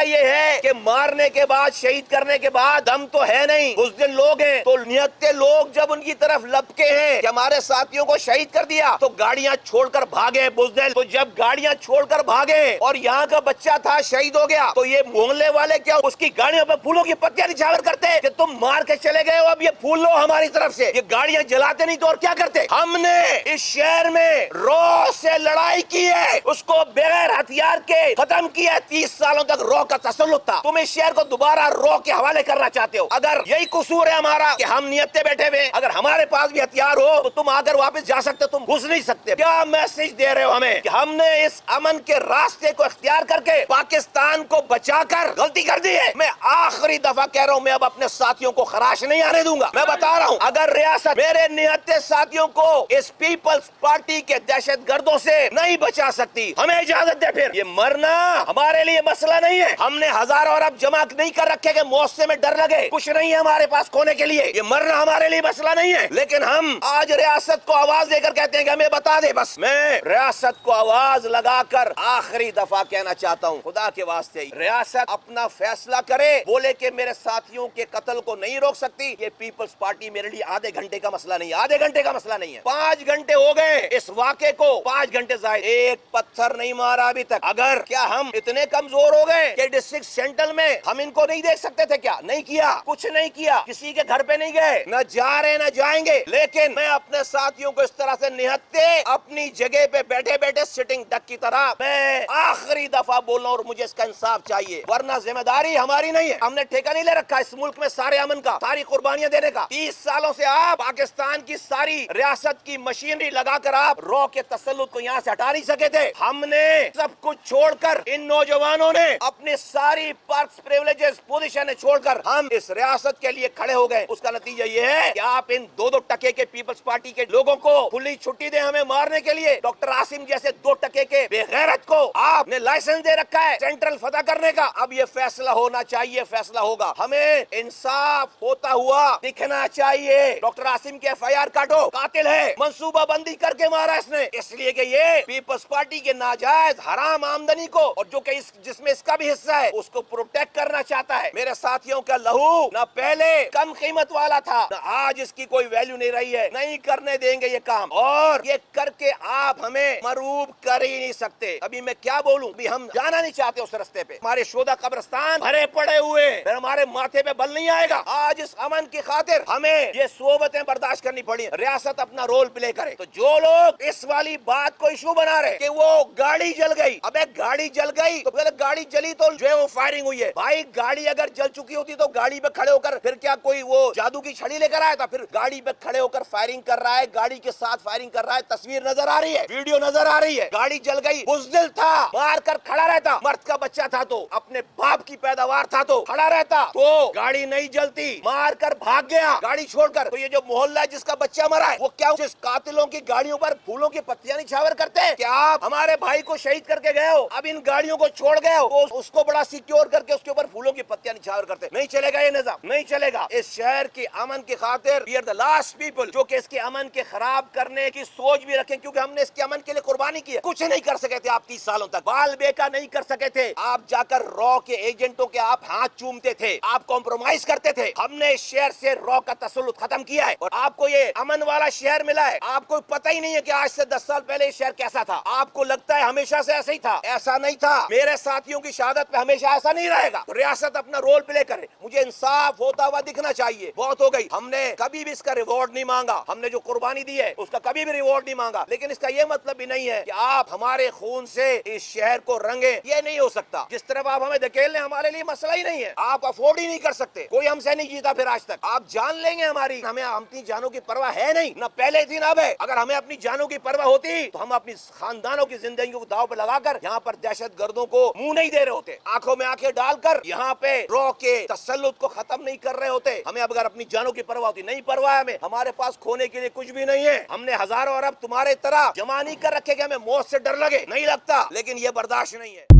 नतीजा ये है कि मारने के बाद, शहीद करने के बाद दम तो है नहीं, बुज़दिल लोग हैं। तो निहत्ते लोग जब उनकी तरफ लपके हैं कि हमारे साथियों को शहीद कर दिया, तो गाड़ियां छोड़कर भागे बुज़दिल। तो जब गाड़ियां छोड़कर भागे और यहाँ का बच्चा था शहीद हो गया, तो ये मोहल्ले वाले क्या उसकी गाड़ियों पर फूलों की पत्तियां निछावर करते कि तुम मार के चले गए हो, अब ये फूल लो हमारी तरफ से। ये गाड़ियां जलाते नहीं तो और क्या करते। हमने इस शहर में रॉ से लड़ाई की है, उसको बगैर हथियार के खत्म किया है। 30 सालों तक रॉ का तसल्लुत था, तुम इस शहर को दोबारा रॉ के हवाले करना चाहते हो। अगर यही कसूर है हमारा कि हम नियत्ते बैठे हुए, अगर हमारे पास भी हथियार हो तो तुम आकर वापस जा सकते, तुम घुस नहीं सकते। क्या मैसेज दे रहे हो हमें कि हमने इस अमन के रास्ते को इख्तियार करके पाकिस्तान को बचाकर गलती कर दी है। मैं आखिरी दफा कह रहा हूँ, मैं अब अपने साथियों को खराश नहीं आने दूंगा। मैं बता रहा हूँ, अगर रियासत मेरे निहत्ते साथियों को इस पीपल्स पार्टी के दहशत गर्दों से नहीं बचा सकती, हमें इजाजत दे। फिर ये मरना हमारे लिए मसला नहीं है। हमने हजारों अरब जमा नहीं कर रखे कि मुआवजे में डर लगे, कुछ नहीं है हमारे पास खोने के लिए। ये मरना हमारे लिए मसला नहीं है। लेकिन हम आज रियासत को आवाज देकर कहते हैं कि हमें बता दे। बस मैं रियासत को आवाज लगाकर आखिरी दफा कहना चाहता हूँ, खुदा के वास्ते रियासत अपना फैसला करे, बोले कि मेरे साथियों के कत्ल को नहीं रोक सकती। ये पीपल्स पार्टी मेरे लिए आधे घंटे का मसला नहीं है, आधे घंटे का मसला नहीं है। 5 घंटे हो गए इस वाक़े को, 5 घंटे जाए, एक पत्थर नहीं मारा अभी तक। अगर क्या हम इतने कमजोर हो गए कि डिस्ट्रिक्ट सेंट्रल में हम इनको नहीं देख सकते थे क्या? नहीं किया, कुछ नहीं किया, किसी के घर पे नहीं गए, न जा रहे न जाएंगे। लेकिन मैं अपने साथियों को इस तरह से निहत्ते अपनी जगह पे बैठे बैठे सिटिंग डक की तरह मैं आखिरी दफा बोल रहा हूं, और मुझे इसका इंसाफ चाहिए, वरना जिम्मेदारी हमारी नहीं है। हमने ठेका नहीं ले रखा इस मुल्क में सारे अमन का, सारी कुर्बानियां देने का। 30 सालों से आप पाकिस्तान की सारी रियासत की मशीनरी लगाकर आप रॉ के तसल्लुत को यहाँ से हटा नहीं सके थे। हमने सब कुछ छोड़कर, इन नौजवानों ने अपने सारी पर्क्स, प्रिविलेजेस, पोजीशन छोड़कर हम इस रियासत के लिए खड़े हो गए। उसका नतीजा ये है कि आप इन 2-2 टके के पीपल्स पार्टी के लोगों को खुली छुट्टी दें हमें मारने के लिए। डॉक्टर आसिम जैसे 2 टके के बेगैरत को आपने लाइसेंस दे रखा है सेंट्रल फतह करने का। अब ये फैसला होना चाहिए, फैसला होगा। हमें इंसाफ होता हुआ दिखना चाहिए। डॉक्टर आसिम के FIR काटो, कातिल है, मंसूबा बंदी करके मारा इसने, इसलिए कि ये पीपल्स पार्टी के नाजायज हराम आमदनी को, और जो कि जिसमें इसका भी हिस्सा है, उसको प्रोटेक्ट करना चाहता है। मेरे साथियों का लहू न पहले कम कीमत वाला था, न आज इसकी कोई वैल्यू नहीं रही है। नहीं करने देंगे ये काम, और ये करके आप हमें मरूब कर ही नहीं सकते। अभी मैं क्या बोलूं, अभी हम जाना नहीं चाहते उस रास्ते पे। हमारे शोधा कब्रिस्तान भरे पड़े हुए, फिर हमारे माथे पे बल नहीं आएगा। आज इस अमन की खातिर हमें ये सोबतें बर्दाश्त करनी पड़ी। रियासत अपना रोल प्ले करे। तो जो लोग इस वाली बात को इशू बना रहे कि वो गाड़ी जल गई, अबे गाड़ी जल गई तो पहले गाड़ी जली तो जो है वो फायरिंग हुई है। भाई गाड़ी अगर जल चुकी होती तो गाड़ी पे खड़े होकर फिर क्या कोई वो जादू की छड़ी लेकर आया था? फिर गाड़ी पे खड़े होकर फायरिंग कर रहा है, गाड़ी के साथ फायरिंग कर रहा है। तस्वीर नजर आ रही है, वीडियो नजर आ रही है। गाड़ी जल गई, बुज़दिल था, मार कर खड़ा रहता। मर्द का बच्चा था तो, अपने बाप की पैदावार था तो खड़ा रहता, तो गाड़ी नहीं जलती। मार कर भाग गया गाड़ी छोड़कर। तो ये जो मोहल्ला है जिसका बच्चा मरा है, वो क्या जिस कातिलों की गाड़ियों पर फूलों की पत्तियां निछावर करते हैं? क्या आप हमारे भाई को शहीद करके गए हो, अब इन गाड़ियों को छोड़ गए हो, तो उसको बड़ा सिक्योर करके उसके ऊपर फूलों की पत्तियां निछावर करते? नहीं चलेगा ये निजाम, नहीं चलेगा। इस शहर की अमन की खातिर we are the last people जो कि इसके अमन के खराब करने की सोच भी रखें, क्योंकि हमने इसके अमन के लिए कुर्बानी की है। कुछ नहीं कर सके थे आप 30 सालों तक, बाल बेका नहीं कर सके थे। आप जाकर रॉ के एजेंटों के आप हाथ चूमते थे, आप कॉम्प्रोमाइज करते थे। हमने इस शहर से रॉ का तसल्लुत खत्म किया है, और आपको ये अमन वाला शहर मिला है। आपको पता ही नहीं है कि आज से 10 साल पहले ये शहर कैसा था। आपको लगता है हमेशा से ऐसा ही था, ऐसा नहीं था। मेरे साथियों की शहादत पे हमेशा ऐसा नहीं रहेगा। तो रियासत अपना रोल प्ले करे, मुझे इंसाफ होता हुआ दिखना चाहिए। बहुत हो गई, हमने कभी भी इसका रिवॉर्ड नहीं मांगा, हमने जो कुर्बानी दी है उसका कभी भी रिवॉर्ड नहीं मांगा। लेकिन इसका ये मतलब भी नहीं है कि आप हमारे खून से इस शहर को रंगे, ये नहीं हो सकता। जिस तरफ आप हमें धकेल लें हमारे लिए मसला ही नहीं है, आप अफोर्ड ही नहीं कर सकते। कोई हमसे नहीं जीता फिर आज तक, आप जान लेंगे हमारी, हमें अपनी जानों की परवाह है नहीं, न पहले थी ना अब है। अगर हमें अपनी जानों की परवाह होती तो हम अपनी खानदानों की जिंदगी को दाव पे लगाकर यहाँ पर दहशत गर्दों को मुंह नहीं दे रहे होते, आंखों में आंखें डालकर यहाँ पे रॉ के तसल्लुत को खत्म नहीं कर रहे होते। हमें अगर अपनी जानों की परवाह होती, नहीं परवाह हमें, हमारे पास खोने के लिए कुछ भी नहीं है। हमने हजारों अरब तुम्हारे तरह जमा नहीं कर रखे कि हमें मौत से डर लगे, नहीं लगता, लेकिन ये बर्दाश्त नहीं है।